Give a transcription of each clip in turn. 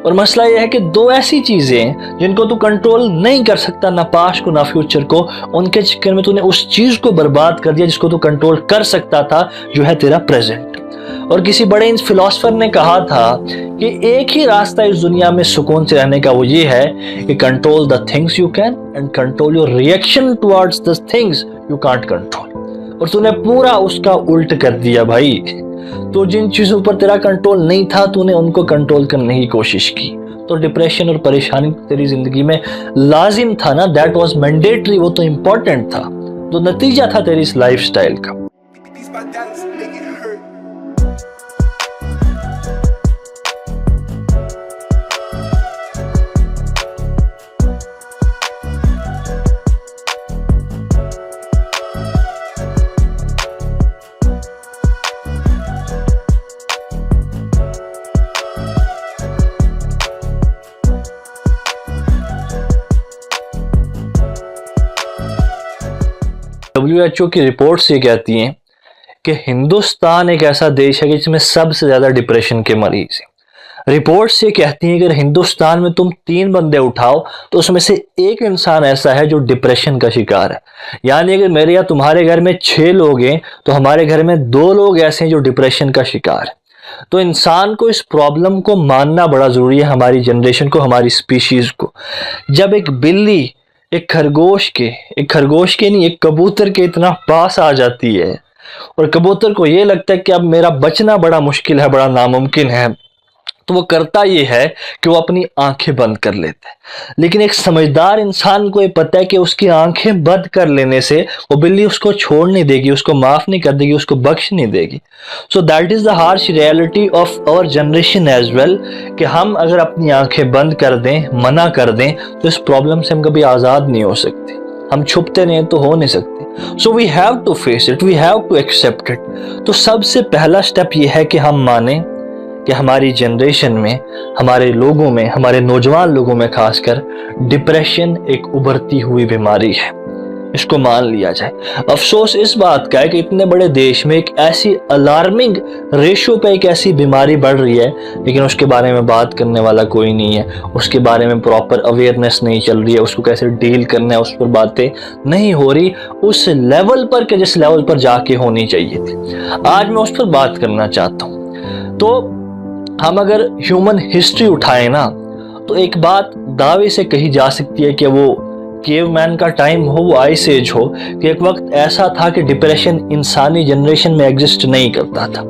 और मसला यह है कि दो ऐसी चीजें हैं जिनको तू कंट्रोल नहीं कर सकता, ना पास्ट को ना फ्यूचर को, उनके चक्कर में तूने उस चीज को बर्बाद कर दिया जिसको तू कंट्रोल कर सकता था, जो है तेरा प्रेजेंट। और किसी बड़े फिलोसफर ने कहा था कि एक ही रास्ता इस दुनिया में सुकून से रहने का, वो ये है कि control the things you can and control your reaction towards the things you can't control. और तूने पूरा उसका उल्ट कर दिया भाई। तो जिन चीजों पर तेरा कंट्रोल नहीं था, तूने उनको कंट्रोल करने की कोशिश की, तो डिप्रेशन और परेशानी तेरी जिंदगी में लाजिम था ना, दैट वाज मैंडेटरी, वो तो इंपॉर्टेंट था, तो नतीजा था तेरी इस लाइफस्टाइल का। WHO की रिपोर्ट्स ये कहती हैं कि हिंदुस्तान एक ऐसा देश है कि जिसमें सबसे ज्यादा डिप्रेशन के मरीज हैं। रिपोर्ट्स ये कहती हैं कि अगर हिंदुस्तान में तुम 3 बंदे उठाओ तो उसमें से एक इंसान ऐसा है जो डिप्रेशन का शिकार है। यानी अगर मेरे या तुम्हारे घर में 6 लोग हैं तो हमारे घर में 2 लोग ऐसे हैं जो डिप्रेशन का शिकार है। तो इंसान को इस प्रॉब्लम को मानना बड़ा जरूरी है, हमारी जनरेशन को, हमारी स्पीशीज को। जब एक बिल्ली एक खरगोश के नहीं, एक कबूतर के इतना पास आ जाती है और कबूतर को ये लगता है कि अब मेरा बचना बड़ा मुश्किल है, बड़ा नामुमकिन है, तो वो करता ये है कि वो अपनी आंखें बंद कर लेता है। लेकिन एक समझदार इंसान को ये पता है कि उसकी आंखें बंद कर लेने से वो बिल्ली उसको छोड़ नहीं देगी, उसको माफ नहीं कर देगी, उसको बख्श नहीं देगी। So that is the harsh reality of our generation as well, कि हम अगर अपनी आंखें बंद कर दें, मना कर दें, तो इस प्रॉब्लम से हम कभी आजाद नहीं हो सकते। हम छुपते नहीं तो हो नहीं सकते। So we have to face it, we have to accept it. तो सबसे पहला स्टेप ये है कि हम माने कि हमारी जनरेशन में, हमारे लोगों में, हमारे नौजवान लोगों में खासकर डिप्रेशन एक उभरती हुई बीमारी है, इसको मान लिया जाए। अफसोस इस बात का है कि इतने बड़े देश में एक ऐसी अलार्मिंग रेशियो पे एक ऐसी बीमारी बढ़ रही है, लेकिन उसके बारे में बात करने वाला कोई नहीं है, उसके बारे में प्रॉपर अवेयरनेस नहीं चल रही है, उसको कैसे डील करना है उस पर बातें नहीं हो रही उस लेवल पर कि जिस लेवल पर जाके होनी चाहिए थी। आज मैं उस पर बात करना चाहता हूँ। तो हम अगर ह्यूमन हिस्ट्री उठाएं ना, तो एक बात दावे से कही जा सकती है कि वो केवमैन का टाइम हो, वो आइस एज हो, कि एक वक्त ऐसा था कि डिप्रेशन इंसानी जनरेशन में एग्जिस्ट नहीं करता था।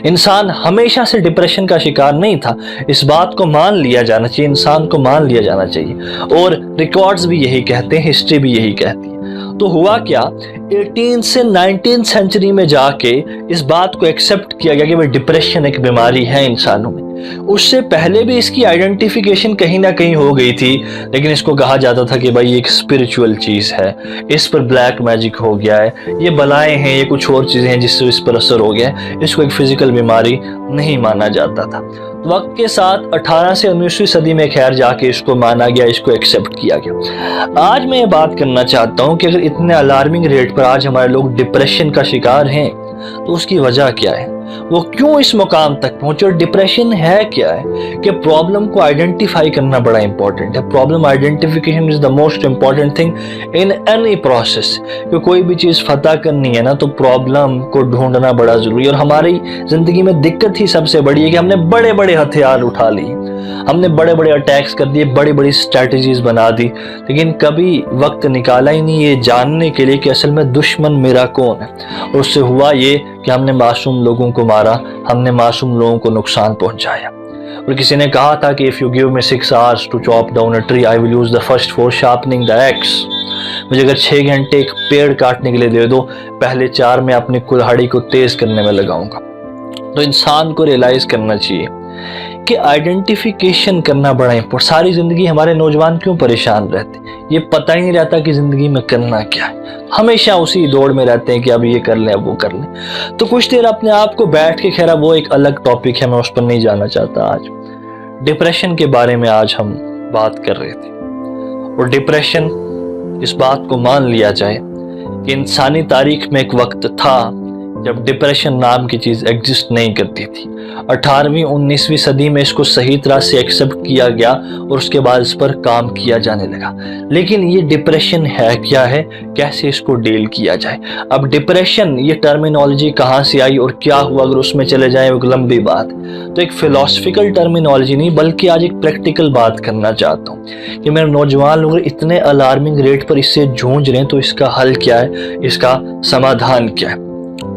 इंसान हमेशा से डिप्रेशन का शिकार नहीं था, इस बात को मान लिया जाना चाहिए, इंसान को मान लिया जाना चाहिए। और रिकॉर्ड्स भी यही कहते हैं, हिस्ट्री भी यही कहती है। तो हुआ क्या, 18 से 19 सेंचुरी में जाके इस बात को एक्सेप्ट किया गया कि भाई डिप्रेशन एक बीमारी है इंसानों में। उससे पहले भी इसकी आइडेंटिफिकेशन कहीं ना कहीं हो गई थी, लेकिन इसको कहा जाता था कि भाई ये एक स्पिरिचुअल चीज है, इस पर ब्लैक मैजिक हो गया है, ये बलाएं हैं, ये कुछ और चीजें हैं जिससे इस पर असर हो गया है, इसको एक फिजिकल बीमारी नहीं माना जाता था। वक्त के साथ 18 से 19वीं सदी में खैर जाके इसको माना गया, इसको एक्सेप्ट किया गया। आज मैं ये बात करना चाहता हूँ कि अगर इतने अलार्मिंग रेट पर आज हमारे लोग डिप्रेशन का शिकार हैं, तो उसकी वजह क्या है, वो क्यों इस मुकाम तक पहुंचे, और डिप्रेशन है क्या है। कि प्रॉब्लम को आइडेंटिफाई करना बड़ा इंपॉर्टेंट है। Problem identification is the most important thing in any process. कि कोई भी चीज फतह करनी है ना, तो प्रॉब्लम को ढूंढना बड़ा जरूरी है। और हमारी जिंदगी में दिक्कत ही सबसे बड़ी है कि हमने बड़े बड़े हथियार उठा लिए, हमने बड़े बड़े अटैक्स कर दिए, बड़ी बड़ी स्ट्रैटेजीज बना दी, लेकिन कभी वक्त निकाला ही नहीं ये जानने के लिए कि असल में दुश्मन मेरा कौन है। और उससे हुआ ये कि हमने मासूम लोगों को मारा, हमने मासूम लोगों को नुकसान पहुंचाया। और किसी ने कहा था कि if you give me 6 hours to chop down a tree, I will use the first 4 sharpening the axe. मुझे अगर 6 घंटे एक पेड़ काटने के लिए दे दो, पहले 4 में अपनी कुल्हाड़ी को तेज करने में लगाऊंगा। तो इंसान को रियलाइज करना चाहिए कि आइडेंटिफिकेशन करना बड़ा इंपॉर्टेंट। सारी जिंदगी हमारे नौजवान क्यों परेशान रहते हैं, ये पता ही नहीं रहता कि जिंदगी में करना क्या है, हमेशा उसी दौड़ में रहते हैं कि अब ये कर लें, अब वो कर लें। तो कुछ देर अपने आप को बैठ के, खैर वो एक अलग टॉपिक है, मैं उस पर नहीं जाना चाहता। आज डिप्रेशन के बारे में आज हम बात कर रहे थे। और डिप्रेशन, इस बात को मान लिया जाए कि इंसानी तारीख में एक वक्त था जब डिप्रेशन नाम की चीज़ एग्जिस्ट नहीं करती थी। 18वीं 19वीं सदी में इसको सही तरह से एक्सेप्ट किया गया और उसके बाद इस पर काम किया जाने लगा। लेकिन ये डिप्रेशन है क्या है, कैसे इसको डील किया जाए। अब डिप्रेशन ये टर्मिनोलॉजी कहाँ से आई और क्या हुआ, अगर उसमें चले जाए एक लंबी बात। तो एक फिलोसफिकल टर्मिनोलॉजी नहीं, बल्कि आज एक प्रैक्टिकल बात करना चाहता हूँ कि मेरे नौजवान लोग इतने अलार्मिंग रेट पर इससे जूझ रहे हैं, तो इसका हल क्या है, इसका समाधान क्या है।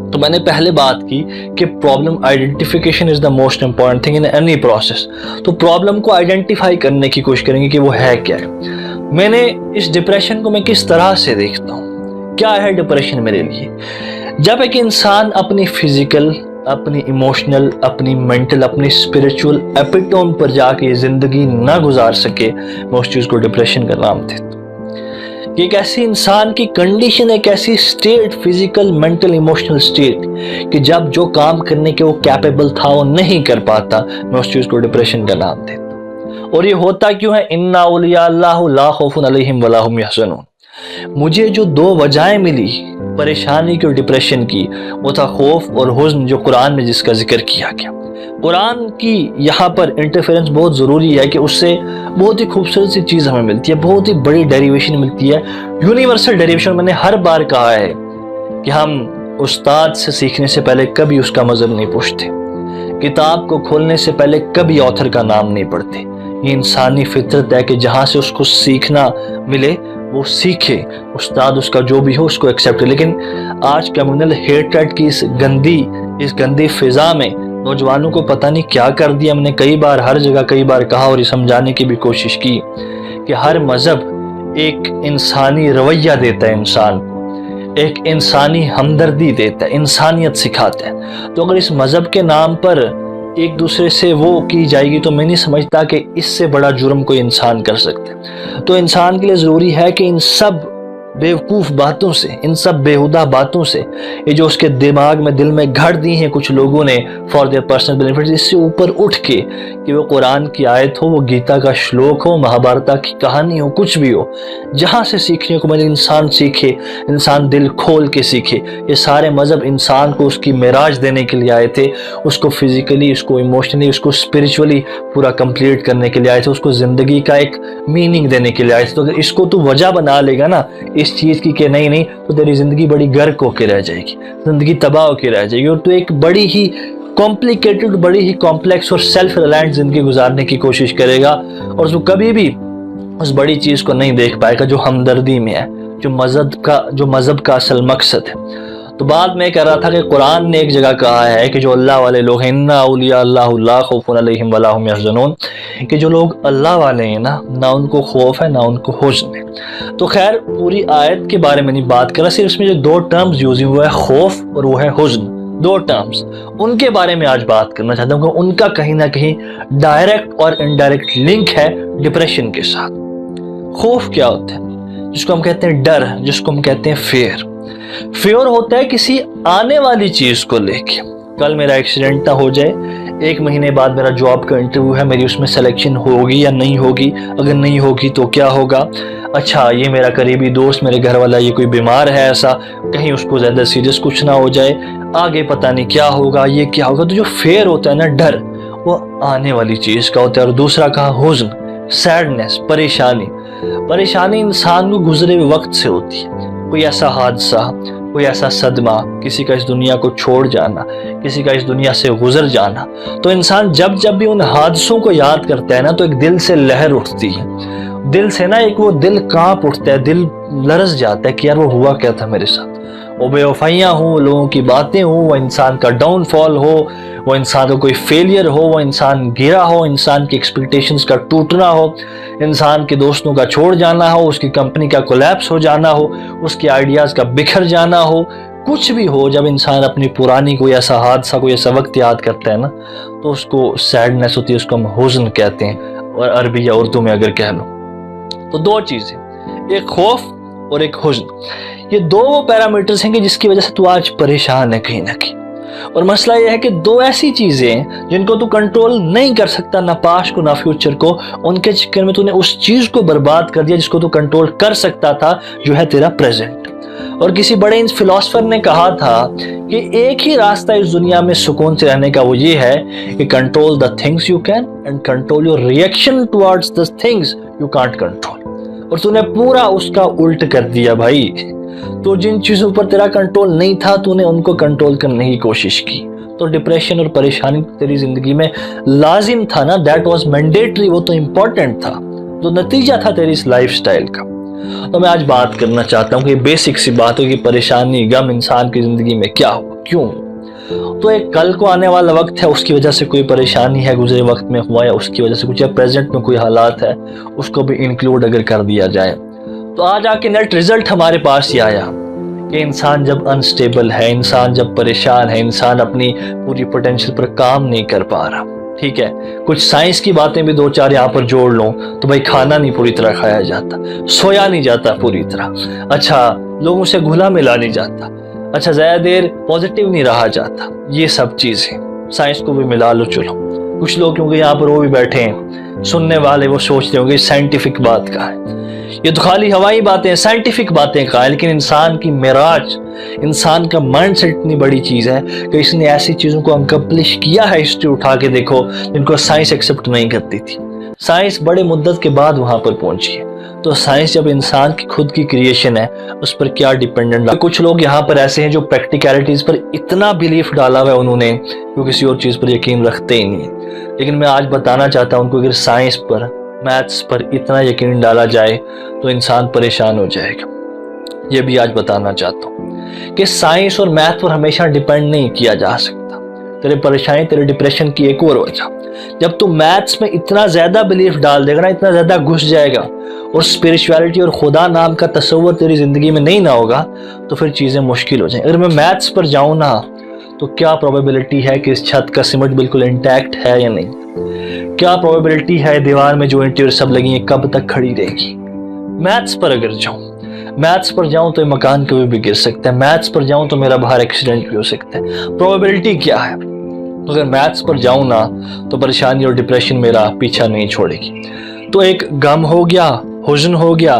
तो मैंने पहले बात की कि problem identification is the most important thing in any process. तो प्रॉब्लम को आइडेंटिफाई करने की कोशिश करेंगे कि वो है क्या है। मैंने इस डिप्रेशन को मैं किस तरह से देखता हूँ, क्या है डिप्रेशन मेरे लिए। जब एक इंसान अपनी फिजिकल, अपनी इमोशनल, अपनी मेंटल, अपनी स्पिरिचुअल एपिटोम पर जाके जिंदगी ना गुजार सके, मैं उस चीज को डिप्रेशन का नाम देता हूँ। एक ऐसी इंसान की कंडीशन, एक ऐसी state, physical, mental, emotional state कि जब जो काम करने के वो कैपेबल था वो नहीं कर पाता, मैं उस चीज को डिप्रेशन का नाम देता। और ये होता क्यों है, इन्ना औलिया अल्लाह ला खौफुन अलैहिम वला हुम यहज़नून। मुझे जो दो वजहें मिली परेशानी की और डिप्रेशन की, वो था खौफ और हुज़्न, जो कुरान में जिसका जिक्र किया गया। कुरान की यहाँ पर इंटरफेरेंस बहुत ज़रूरी है कि उससे बहुत ही खूबसूरत सी चीज़ हमें मिलती है, बहुत ही बड़ी डेरिवेशन मिलती है, यूनिवर्सल डेरिवेशन। मैंने हर बार कहा है कि हम उस्ताद से सीखने से पहले कभी उसका मज़हब नहीं पूछते, किताब को खोलने से पहले कभी ऑथर का नाम नहीं पढ़ते। ये इंसानी फितरत है कि जहाँ से उसको सीखना मिले वो सीखे, उस्ताद उसका जो भी हो उसको एक्सेप्ट करे। लेकिन आज कम्युनल हेट्रेड की इस गंदी फिजा में नौजवानों को पता नहीं क्या कर दिया। हमने कई बार, हर जगह कई बार कहा और ये समझाने की भी कोशिश की कि हर मजहब एक इंसानी रवैया देता है, इंसान को एक इंसानी हमदर्दी देता है, इंसानियत सिखाता है। तो अगर इस मजहब के नाम पर एक दूसरे से वो की जाएगी तो मैं नहीं समझता कि इससे बड़ा जुर्म कोई इंसान कर सकता है। तो इंसान के लिए ज़रूरी है कि इन सब बेवकूफ़ बातों से, इन सब बेहुदा बातों से, ये जो उसके दिमाग में, दिल में घड़ दी हैं कुछ लोगों ने फॉर देयर पर्सनल बेनिफिट, इससे ऊपर उठ के कि वो कुरान की आयत हो, वो गीता का श्लोक हो, महाभारत की कहानी हो, कुछ भी हो, जहाँ से सीखने को मिले इंसान सीखे, इंसान दिल खोल के सीखे। ये सारे मज़हब इंसान को उसकी मेराज देने के लिए आए थे, उसको फिजिकली, उसको इमोशनली, उसको स्पिरिचुअली पूरा कंप्लीट करने के लिए आए थे, उसको ज़िंदगी का एक मीनिंग देने के लिए आए थे। तो अगर इसको तू वजह बना लेगा ना इस चीज की कि नहीं तो तेरी जिंदगी बड़ी गर्क होके रह जाएगी, जिंदगी तबाह होके रह जाएगी, और तू एक बड़ी ही कॉम्प्लिकेटेड, बड़ी ही कॉम्प्लेक्स और सेल्फ रिलायंट जिंदगी गुजारने की कोशिश करेगा, और तू कभी भी उस बड़ी चीज को नहीं देख पाएगा जो हमदर्दी में है, जो मजहब का असल मकसद है। तो बात मैं कह रहा था कि कुरान ने एक जगह कहा है कि जो अल्लाह वाले लोग हैं, इन्ना औलिया अल्लाह ला खौफुन अलैहिम वला हुम यहज़नून, कि जो लोग अल्लाह वाले हैं ना उनको खौफ है ना उनको हुज़्न है। तो खैर पूरी आयत के बारे में नहीं बात कर रहा, सिर्फ इसमें जो दो टर्म्स यूज हुए हैं, खौफ और वो है हुज़्न, दो टर्म्स, उनके बारे में आज बात करना चाहता हूँ कि उनका कहीं ना कहीं डायरेक्ट और इनडायरेक्ट लिंक है डिप्रेशन के साथ। खौफ क्या होता है, जिसको हम कहते हैं डर, जिसको हम कहते हैं फेयर होता है किसी आने वाली चीज को लेके। कल मेरा एक्सीडेंट ना हो जाए, 1 महीने बाद मेरा जॉब का इंटरव्यू है, मेरी उसमें सिलेक्शन होगी या नहीं होगी, अगर नहीं होगी तो क्या होगा। अच्छा, ये मेरा करीबी दोस्त, मेरे घर वाला, ये कोई बीमार है, ऐसा कहीं उसको ज्यादा सीरियस कुछ ना हो जाए, आगे पता नहीं क्या होगा, ये क्या होगा। तो जो फेयर होता है ना, डर, वो आने वाली चीज का होता है। और दूसरा कहा हुज़्न, सैडनेस, परेशानी इंसान को गुजरे हुए वक्त से होती है। कोई ऐसा हादसा, कोई ऐसा सदमा, किसी का इस दुनिया को छोड़ जाना, किसी का इस दुनिया से गुजर जाना, तो इंसान जब भी उन हादसों को याद करता है ना, तो एक दिल से लहर उठती है, दिल से ना एक वो दिल कांप उठता है, दिल लरस जाता है कि यार वो हुआ क्या था मेरे साथ। वो बेवफाइयाँ हो, लोगों की बातें हो, वो इंसान का डाउनफॉल हो, वो इंसान का कोई फेलियर हो, वो इंसान गिरा हो, इंसान की एक्सपेक्टेशंस का टूटना हो, इंसान के दोस्तों का छोड़ जाना हो, उसकी कंपनी का कोलैप्स हो जाना हो, उसके आइडियाज़ का बिखर जाना हो, कुछ भी हो। जब इंसान अपनी पुरानी कोई ऐसा हादसा, कोई ऐसा वक्त याद करता है ना, तो उसको सैडनेस होती है, उसको हम हुज़्न कहते हैं, और अरबी या उर्दू में अगर कह लो। तो दो चीज़ें, एक खौफ और एक हुज़्न, ये दो पैरामीटर्स हैं कि जिसकी वजह से तू आज परेशान है कहीं ना कहीं। और मसला यह है कि दो ऐसी चीजें हैं जिनको तू कंट्रोल नहीं कर सकता, ना पास्ट को ना फ्यूचर को, उनके चक्कर में तूने उस चीज को बर्बाद कर दिया जिसको तू कंट्रोल कर सकता था, जो है तेरा प्रेजेंट। और किसी बड़े फिलोसफर ने कहा था कि एक ही रास्ता इस दुनिया में सुकून से रहने का, वो ये है कि control the things you can and control your reaction towards the things you can't control. और तूने पूरा उसका उल्ट कर दिया भाई। तो जिन चीजों पर तेरा कंट्रोल नहीं था, तूने उनको कंट्रोल करने की कोशिश की, तो डिप्रेशन और परेशानी तेरी जिंदगी में लाजिम था ना, दैट वाज मैंडेटरी, वो तो इंपॉर्टेंट था, जो नतीजा था तेरी इस लाइफस्टाइल का। तो मैं आज बात करना चाहता हूँ कि बेसिक सी बात हो कि परेशानी गम इंसान की जिंदगी में क्या हुआ, क्यों। तो एक कल को आने वाला वक्त है, उसकी वजह से कोई परेशानी है गुजरे वक्त में हुआ, या उसकी वजह से कुछ प्रेजेंट में कोई हालात है, उसको भी इंक्लूड अगर कर दिया जाए, तो आज आके नेट रिजल्ट हमारे पास ही आया कि इंसान जब अनस्टेबल है, इंसान जब परेशान है, इंसान अपनी पूरी पोटेंशियल पर काम नहीं कर पा रहा, ठीक है। कुछ साइंस की बातें भी दो चार यहाँ पर जोड़ लो तो भाई, खाना नहीं पूरी तरह खाया जाता, सोया नहीं जाता पूरी तरह, अच्छा लोगों से घुला मिला नहीं जाता, अच्छा ज्यादा देर पॉजिटिव नहीं रहा जाता, ये सब चीजें साइंस को भी मिला लो। चलो कुछ लोग क्योंकि यहाँ पर वो भी बैठे हैं सुनने वाले, वो सोचते होंगे साइंटिफिक बात का है, ये तो खाली हवाई बातें, साइंटिफिक बातें कहा है। लेकिन इंसान की मिराज, इंसान का माइंडसेट इतनी बड़ी चीज है कि इसने ऐसी चीजों को अकम्प्लिश किया है, हिस्ट्री उठा के देखो, जिनको साइंस एक्सेप्ट नहीं करती थी। साइंस बड़े मुद्दत के बाद वहां पर पहुंची है। तो साइंस जब इंसान की खुद की क्रिएशन है, उस पर क्या डिपेंडेंट। कुछ लोग यहाँ पर ऐसे हैं जो प्रैक्टिकलिटीज पर इतना बिलीफ डाला हुआ है उन्होंने, वो किसी और चीज पर यकीन रखते ही नहीं। लेकिन मैं आज बताना चाहता हूँ उनको, अगर साइंस पर, मैथ्स पर इतना यकीन डाला जाए तो इंसान परेशान हो जाएगा। ये भी आज बताना चाहता हूँ कि साइंस और मैथ पर हमेशा डिपेंड नहीं किया जा सकता। तेरे परेशानी, तेरे डिप्रेशन की एक और वजह, जब तू मैथ्स में इतना ज्यादा बिलीफ डाल देगा ना, इतना ज्यादा घुस जाएगा और स्पिरिचुअलिटी और खुदा नाम का तस्वर तेरी जिंदगी में नहीं ना होगा, तो फिर चीजें मुश्किल हो जाएं। अगर मैं मैथ्स पर जाऊं ना, तो क्या प्रोबेबिलिटी है कि इस छत का सीमेंट बिल्कुल इंटैक्ट है या नहीं, क्या प्रोबेबिलिटी है दीवार में जो ईंटें सब लगी हैं कब तक खड़ी रहेगी। मैथ्स पर अगर जाऊं, मैथ्स पर जाऊं तो मकान कभी भी गिर सकता है, मैथ्स पर जाऊं तो मेरा बाहर एक्सीडेंट भी हो सकता है। प्रोबेबिलिटी क्या है? तो अगर मैथ्स पर जाऊं ना, तो परेशानी और डिप्रेशन मेरा पीछा नहीं छोड़ेगी। तो एक गम हो गया, हुज़्न हो गया,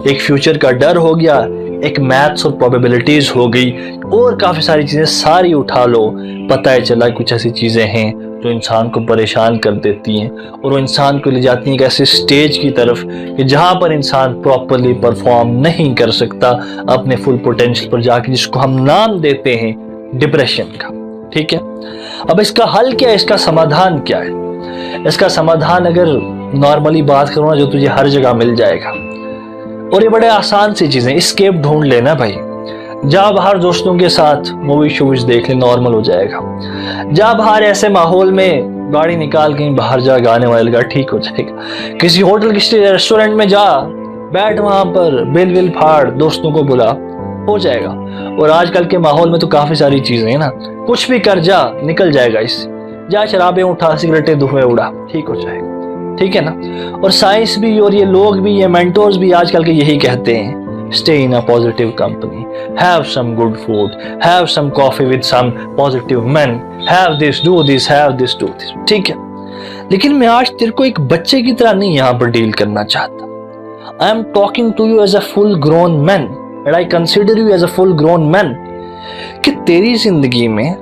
एक फ्यूचर का डर हो गया, एक मैथ्स और प्रोबेबिलिटीज हो गई, और काफी सारी चीजें सारी उठा लो, पता है चला कुछ ऐसी चीजें हैं जो इंसान को परेशान कर देती हैं, और वो इंसान को ले जाती हैं एक ऐसे स्टेज की तरफ कि जहां पर इंसान प्रॉपरली परफॉर्म नहीं कर सकता अपने फुल पोटेंशियल पर जाके, जिसको हम नाम देते हैं डिप्रेशन का। ठीक है, अब इसका हल क्या है, इसका समाधान क्या है? इसका समाधान अगर नॉर्मली बात करो ना, जो तुझे हर जगह मिल जाएगा, और ये बड़े आसान सी चीजें, एस्केप ढूंढ लेना भाई। जा बाहर दोस्तों के साथ मूवी शूवीज देख ले, नॉर्मल हो जाएगा। जा बाहर ऐसे माहौल में गाड़ी निकाल कहीं बाहर जा, गाने वाले लगा, ठीक हो जाएगा। किसी होटल, किसी रेस्टोरेंट में जा, बैठ वहां पर, बिल विल फाड़, दोस्तों को बुला, हो जाएगा। और आजकल के माहौल में तो काफी सारी चीजें हैं ना, कुछ भी कर जा, निकल जाएगा इससे। जा शराबें उठा, सिगरेटें धुएं उड़ा, ठीक हो जाएगा। ठीक है ना। और साइंस भी और ये लोग भी, ये मेंटोर्स भी आजकल के यही कहते हैं, stay in a positive company, have some good food, have some coffee with some positive man, have this, do this, have this, do this. ठीक है, लेकिन मैं आज तेरे को एक बच्चे की तरह नहीं यहाँ पर डील करना चाहता। I am talking to you as a full grown man, and I consider you as a full grown man. कि तेरी जिंदगी में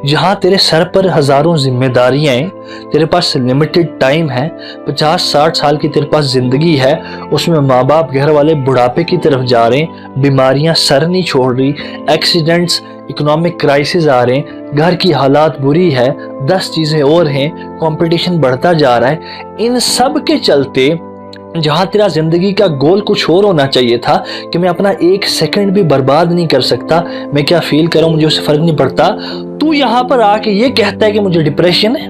जहां तेरे सर पर हजारों जिम्मेदारियां हैं, तेरे पास लिमिटेड टाइम है, 50-60 साल की तेरे पास जिंदगी है, उसमें माँ बाप घर वाले बुढ़ापे की तरफ जा रहे हैं, बीमारियां सर नहीं छोड़ रही, एक्सीडेंट्स, इकोनॉमिक क्राइसिस आ रहे हैं, घर की हालात बुरी है, 10 चीजें और हैं, कंपटीशन बढ़ता जा रहा है। इन सब के चलते जहां तेरा जिंदगी का गोल कुछ और होना चाहिए था कि मैं अपना 1 सेकंड भी बर्बाद नहीं कर सकता, मैं क्या फील कर रहा हूं मुझे उससे फर्क नहीं पड़ता, तू यहां पर आके ये कहता है कि मुझे डिप्रेशन है।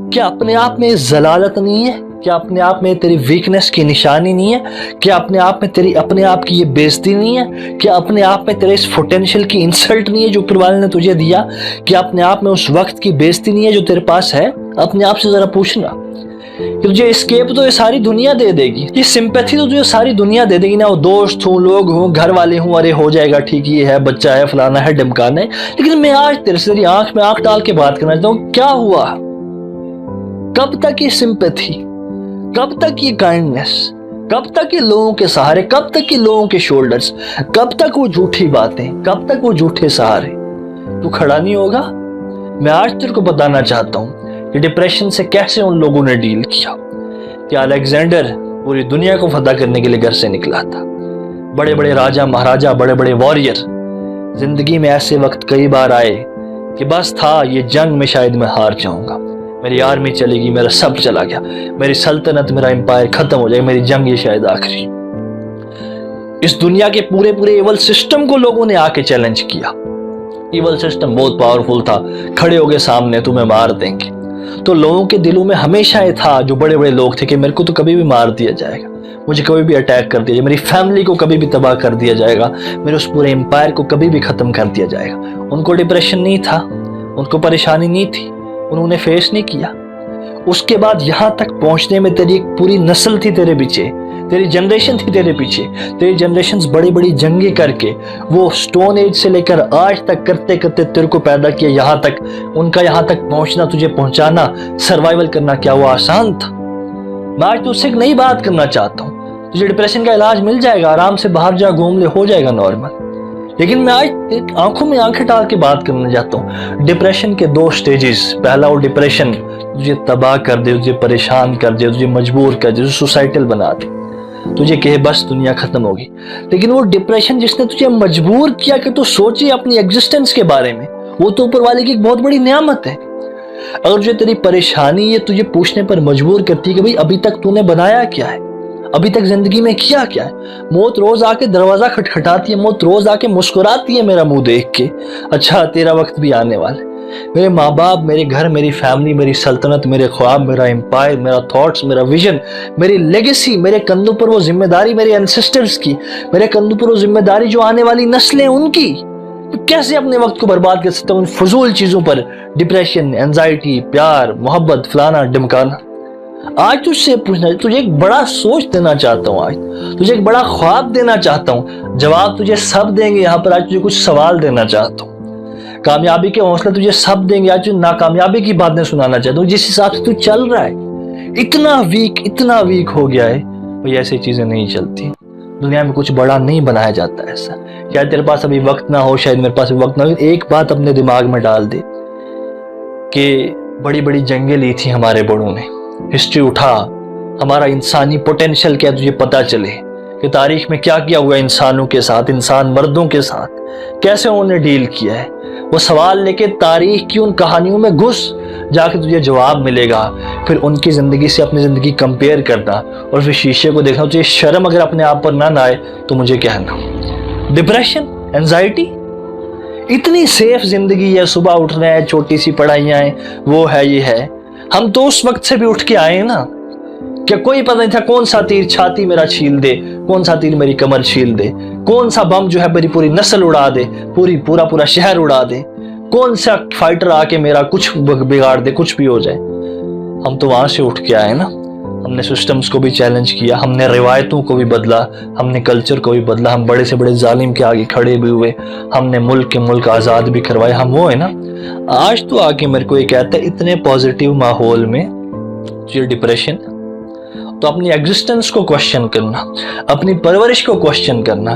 क्या अपने आप में जलालत नहीं है? क्या अपने आप में तेरी वीकनेस की निशानी नहीं है? क्या अपने आप में तेरी अपने आप की ये बेइज्जती नहीं है? क्या अपने आप में तेरे इस पोटेंशियल की इंसल्ट नहीं है जो ऊपर वाले ने तुझे दिया? क्या अपने आप में उस वक्त की बेइज्जती नहीं है जो तेरे पास है? अपने आप से जरा पूछना। कि तुझे एस्केप तो ये सारी दुनिया दे देगी, ये सिंपैथी तो तुझे सारी दुनिया दे देगी ना। वो दोस्त हूँ, लोग हूँ, घर वाले हूँ, अरे हो जाएगा ठीक, ये है, बच्चा है, फलाना है, ढमकाना है। लेकिन मैं आज तेरे से तेरी आंख में आंख डाल के बात करना चाहता हूँ, क्या हुआ? कब तक ये सिंपैथी, कब तक ये काइंडनेस, कब तक ये लोगों के सहारे, कब तक ये लोगों के शोल्डर्स, कब तक वो झूठी बातें, कब तक वो झूठे सहारे? तू खड़ा नहीं होगा? मैं आज तेरे को बताना चाहता हूँ कि डिप्रेशन से कैसे उन लोगों ने डील किया। कि अलेक्जेंडर पूरी दुनिया को फतह करने के लिए घर से निकला था। बड़े बड़े राजा महाराजा, बड़े बड़े वॉरियर, जिंदगी में ऐसे वक्त कई बार आए कि बस था ये जंग में शायद मैं हार जाऊंगा, मेरी आर्मी चलेगी, मेरा सब चला गया, मेरी सल्तनत, मेरा एम्पायर खत्म हो जाएगा, मेरी जंग ये शायद आखिरी। इस दुनिया के पूरे पूरे इवल सिस्टम को लोगों ने आके चैलेंज किया। इवल सिस्टम बहुत पावरफुल था, खड़े हो गए सामने, तुम्हें मार देंगे। तो लोगों के दिलों में हमेशा ये था, जो बड़े बड़े लोग थे, कि मेरे को तो कभी भी मार दिया जाएगा, मुझे कभी भी अटैक कर दिया जाएगा, मेरी फैमिली को कभी भी तबाह कर दिया जाएगा, मेरे उस पूरे एम्पायर को कभी भी खत्म कर दिया जाएगा। उनको डिप्रेशन नहीं था, उनको परेशानी नहीं थी, उन्होंने फेस नहीं किया। उसके बाद यहां तक पहुंचने में तेरी एक पूरी नस्ल थी तेरे पीछे, तेरी जनरेशन थी तेरे पीछे, तेरी जनरेशन बड़ी बड़ी जंगे करके वो स्टोन एज से लेकर आज तक करते करते तेरे को पैदा किया यहां तक। उनका यहां तक पहुंचना, तुझे पहुंचाना, सर्वाइवल करना क्या वो आसान था? मैं आज तुझसे एक नई बात करना चाहता हूँ। तुझे डिप्रेशन का इलाज मिल जाएगा, आराम से बाहर जा, घूम ले, हो जाएगा नॉर्मल। लेकिन मैं आज एक आंखों में आंखें डाल के बात करना चाहता हूँ। डिप्रेशन के दो स्टेजेस। पहला वो डिप्रेशन तुझे तबाह कर दे, तुझे परेशान कर दे, तुझे मजबूर कर दे, तुझे सुसाइडल बना दे, तुझे कहे बस दुनिया खत्म होगी। लेकिन वो डिप्रेशन जिसने तुझे मजबूर किया कि तू सोचे अपनी एग्जिस्टेंस के बारे में, वो तो ऊपर वाले की एक बहुत बड़ी नियामत है। अगर जो तेरी परेशानी ये तुझे पूछने पर मजबूर करती है कि भाई अभी तक तूने बनाया क्या है, अभी तक जिंदगी में किया क्या है। मौत रोज आके दरवाजा खटखटाती है, मौत रोज आके मुस्कुराती है मेरा मुंह देख के, अच्छा तेरा वक्त भी आने वाला है। मेरे माँ बाप, मेरे घर, मेरी फैमिली, मेरी सल्तनत, मेरे ख्वाब, मेरा एम्पायर, मेरा थॉट्स, मेरा विजन, मेरी लेगेसी, मेरे कंधों पर वो जिम्मेदारी मेरे एंसेस्टर्स की, मेरे कंधों पर वो जिम्मेदारी जो आने वाली नस्लें उनकी। तो कैसे अपने वक्त को बर्बाद कर सकता हूँ उन फजूल चीजों पर? डिप्रेशन, एंजाइटी, प्यार, मोहब्बत, फलाना ढमकाना। आज तुझसे पूछना, तुझे एक बड़ा सोच देना चाहता हूँ, आज तुझे एक बड़ा ख्वाब देना चाहता हूँ। जवाब तुझे सब देंगे यहाँ पर। आज तुझे कुछ सवाल देना चाहता हूँ। कामयाबी के हौसले तुझे सब देंगे। आज तुझे नाकामयाबी की बातें सुनाना चाहता हूँ। जिस हिसाब से तू चल रहा है, इतना वीक हो गया है भाई, ऐसी चीजें नहीं चलती दुनिया में। कुछ बड़ा नहीं बनाया जाता ऐसा। शायद तेरे पास अभी वक्त ना हो, शायद मेरे पास वक्त ना हो। एक बात अपने दिमाग में डाल दे कि बड़ी बड़ी जंगें ली थी हमारे बड़ों ने। हिस्ट्री उठा, हमारा इंसानी पोटेंशियल क्या तुझे पता चले कि तारीख में क्या किया हुआ इंसानों के साथ, इंसान मर्दों के साथ, कैसे उन्होंने डील किया है। वो सवाल लेके तारीख की उन कहानियों में घुस, जाके तुझे जवाब मिलेगा। फिर उनकी जिंदगी से अपनी जिंदगी कंपेयर करना और फिर शीशे को देखना। तुझे शर्म अगर अपने आप पर ना आए तो मुझे कहना। डिप्रेशन, एंजाइटी, इतनी सेफ जिंदगी है, सुबह उठना है, छोटी सी पढ़ाइयां हैं, वो है, ये है। हम तो उस वक्त से भी उठ के आए ना, क्या कोई पता नहीं था कौन सा तीर छाती मेरा छील दे, कौन सा तीर मेरी कमर छील दे, कौन सा बम जो है मेरी पूरी नस्ल उड़ा दे, पूरा शहर उड़ा दे, कौन सा फाइटर आके मेरा कुछ बिगाड़ दे, कुछ भी हो जाए। हम तो वहां से उठ के आए ना। हमने सिस्टम्स को भी चैलेंज किया, हमने रिवायतों को भी बदला, हमने कल्चर को भी बदला, हम बड़े से बड़े जालिम के आगे खड़े भी हुए, हमने मुल्क के मुल्क आज़ाद भी करवाए। हम वो है ना। आज तो आके मेरे को ये कहता है इतने पॉजिटिव माहौल में ये डिप्रेशन, तो अपनी एग्जिस्टेंस को क्वेश्चन करना, अपनी परवरिश को क्वेश्चन करना,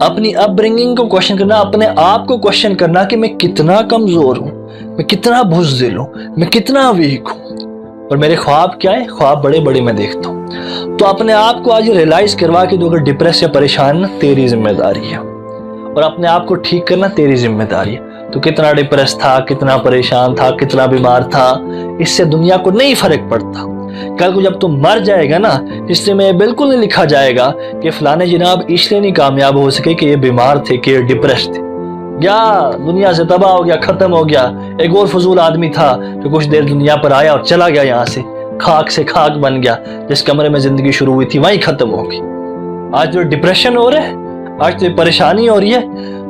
अपनी अपब्रिंगिंग को क्वेश्चन करना, अपने आप को क्वेश्चन करना कि मैं कितना कमजोर हूं, मैं कितना बुज़दिल हूं, मैं कितना वीक हूं, और मेरे ख्वाब क्या है। ख्वाब बड़े बड़े मैं देखता हूं। तो अपने आप को आज रियलाइज करवा कि तो अगर डिप्रेस या परेशान ना, तेरी जिम्मेदारी है, और अपने आप को ठीक करना तेरी जिम्मेदारी है। तो कितना डिप्रेस था, कितना परेशान था, कितना बीमार था, इससे दुनिया को नहीं फर्क पड़ता। कल को जब तुम मर जाएगा ना, हिस्ट्री में बिल्कुल नहीं लिखा जाएगा कि फलाने जनाब इसलिए नहीं कामयाब हो सके कि ये बीमार थे, कि ये डिप्रेस थे, या दुनिया से तबाह हो गया, खत्म हो गया। एक और फजूल आदमी था जो कुछ देर दुनिया पर आया और चला गया, यहाँ से खाक से खाक बन गया। जिस कमरे में जिंदगी शुरू हुई थी वहीं खत्म हो गई। आज जो डिप्रेशन हो रहा है, आज तो परेशानी हो रही है,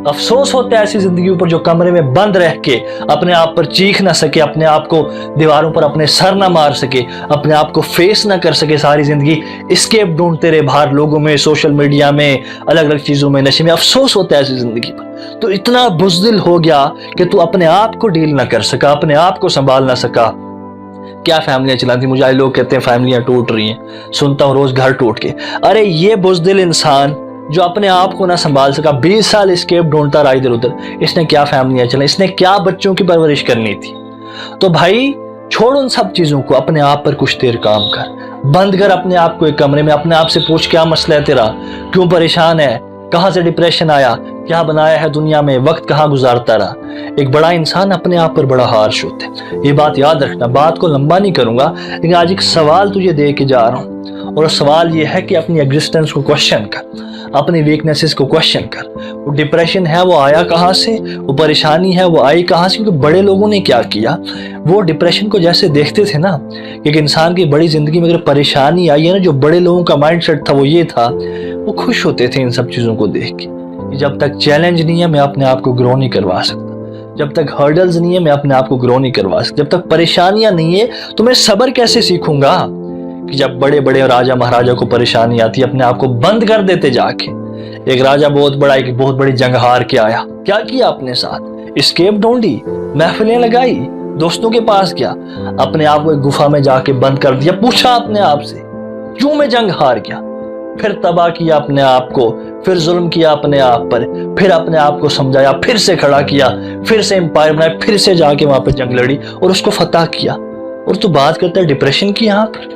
अफसोस होता है ऐसी जिंदगी ऊपर जो कमरे में बंद रह के अपने आप पर चीख ना सके, अपने आप को दीवारों पर अपने सर ना मार सके, अपने आप को फेस ना कर सके सारी जिंदगी, एस्केप ढूंढते रहे बाहर लोगों में, सोशल मीडिया में, अलग अलग चीजों में, नशे में। अफसोस होता है ऐसी जिंदगी पर। तो इतना बुज़दिल हो गया कि तू अपने आप को डील ना कर सका, अपने आप को संभाल ना सका। क्या फैमिलियां चलाती, मुझे आज लोग कहते हैं फैमिलियां टूट रही हैं, सुनता हूं रोज घर टूट के। अरे ये बुज़दिल इंसान जो अपने आप को ना संभाल सका, 20 साल एस्केप ढूंढता रहा इधर उधर, इसने क्या फैमिलियां चलाई, इसने क्या बच्चों की परवरिश करनी थी। तो भाई छोड़ उन सब चीजों को, अपने आप पर कुछ देर काम कर, बंद कर अपने आप को एक कमरे में, अपने आप से पूछ क्या मसला है तेरा, क्यों परेशान है, कहां से डिप्रेशन आया, क्या बनाया है दुनिया में, वक्त कहां गुजारता रहा। एक बड़ा इंसान अपने आप पर बड़ा हार्श होता है, ये बात याद रखना। बात को लंबा नहीं करूंगा, लेकिन आज एक सवाल तुझे दे के जा रहा हूं, और सवाल ये है कि अपनी एग्जिस्टेंस को क्वेश्चन कर, अपनी वीकनेसेस को क्वेश्चन कर। वो डिप्रेशन है वो आया कहां से, वो परेशानी है वो आई कहां से, क्योंकि बड़े लोगों ने क्या किया, वो डिप्रेशन को जैसे देखते थे ना, एक इंसान की बड़ी जिंदगी में अगर परेशानी आई है ना, जो बड़े लोगों का माइंडसेट था वो ये था, वो खुश होते थे इन सब चीजों को देख के। जब तक चैलेंज नहीं है मैं अपने आप को ग्रो नहीं करवा सकता, जब तक हर्डल्स नहीं है मैं अपने आप को ग्रो नहीं करवा सकता, जब तक परेशानियां नहीं है तो मैं सब्र कैसे सीखूंगा। कि जब बड़े बड़े राजा महाराजा को परेशानी आती है, अपने आप को बंद कर देते जाके। एक राजा बहुत बड़ा, एक बहुत बड़ी जंग हार के आया, क्या किया अपने साथ, एस्केप ढूंढी, महफिलें लगाई, दोस्तों के पास गया, अपने आप को एक गुफा में जाके बंद कर दिया, पूछा अपने आप से क्यों मैं जंग हार गया, फिर तबाह किया अपने आप को, फिर जुल्म किया अपने आप पर, फिर अपने आप को समझाया, फिर से खड़ा किया, फिर से एम्पायर बनाया, फिर से जाके वहां पे जंग लड़ी और उसको फतह किया। और तू बात करता है डिप्रेशन की। यहाँ पर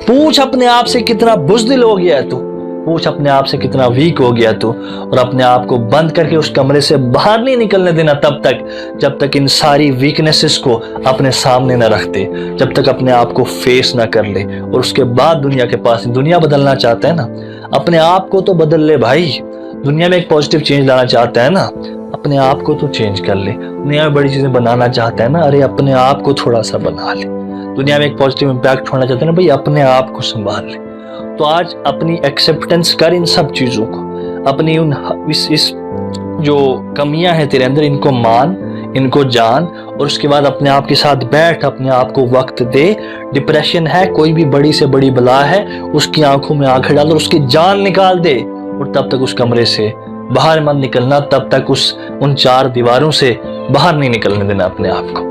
पूछ अपने आप से कितना बुज़दिल हो गया है तू, पूछ अपने आप से कितना वीक हो गया तू, और अपने आप को बंद करके उस कमरे से बाहर नहीं निकलने देना तब तक जब तक इन सारी वीकनेसेस को अपने सामने न रखते, जब तक अपने आप को फेस ना कर ले। और उसके बाद दुनिया के पास, दुनिया बदलना चाहता है ना, अपने आप को तो बदल ले भाई। दुनिया में एक पॉजिटिव चेंज लाना चाहता है ना, अपने आप को तो चेंज कर ले। दुनिया में बड़ी चीजें बनाना चाहता है ना, अरे अपने आप को थोड़ा सा बना ले। दुनिया में एक पॉजिटिव इम्पैक्ट होना चाहता है ना भाई, अपने आप को संभाल ले। तो आज अपनी एक्सेप्टेंस कर इन सब चीजों को, अपनी उन इस जो कमियां हैं तेरे अंदर, इनको मान, इनको जान, और उसके बाद अपने आप के साथ बैठ, अपने आप को वक्त दे। डिप्रेशन है, कोई भी बड़ी से बड़ी बला है, उसकी आंखों में आंखें डाल और उसकी जान निकाल दे। और तब तक उस कमरे से बाहर मत निकलना, तब तक उन 4 दीवारों से बाहर नहीं निकलने देना अपने आप को।